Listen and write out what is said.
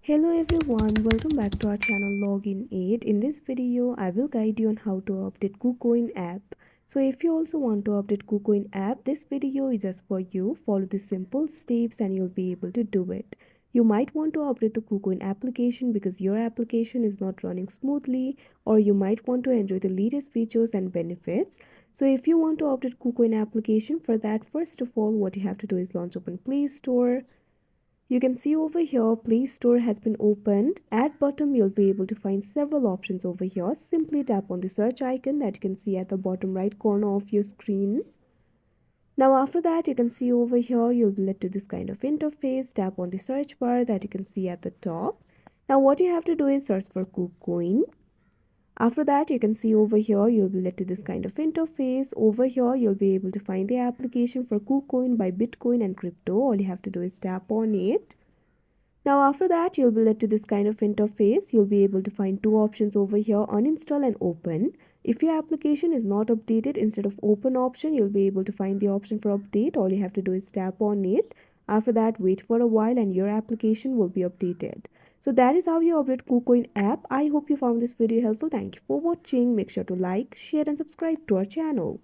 Hello everyone, welcome back to our channel Login Aid. In this video, I will guide you on how to update KuCoin app. So if you also want to update KuCoin app, this video is just for you. Follow the simple steps and you'll be able to do it. You might want to update the KuCoin application because your application is not running smoothly, or you might want to enjoy the latest features and benefits. So if you want to update KuCoin application, for that, first of all, what you have to do is launch open Play Store. You can see over here Play Store has been opened. At bottom you'll be able to find several options over here. Simply tap on the search icon that you can see at the bottom right corner of your screen. Now after that, you can see over here you'll be led to this kind of interface. Tap on the search bar that you can see at the top. Now what you have to do is search for KuCoin. After that, you can see over here you'll be led to this kind of interface. Over here you'll be able to find the application for KuCoin by Bitcoin and crypto. All you have to do is tap on it. Now after that, you'll be led to this kind of interface. You'll be able to find two options over here: uninstall and open. If your application is not updated, instead of open option, you'll be able to find the option for update. All you have to do is tap on it. After that, wait for a while and your application will be updated. So that is how you update KuCoin app. I hope you found this video helpful. Thank you for watching. Make sure to like, share and subscribe to our channel.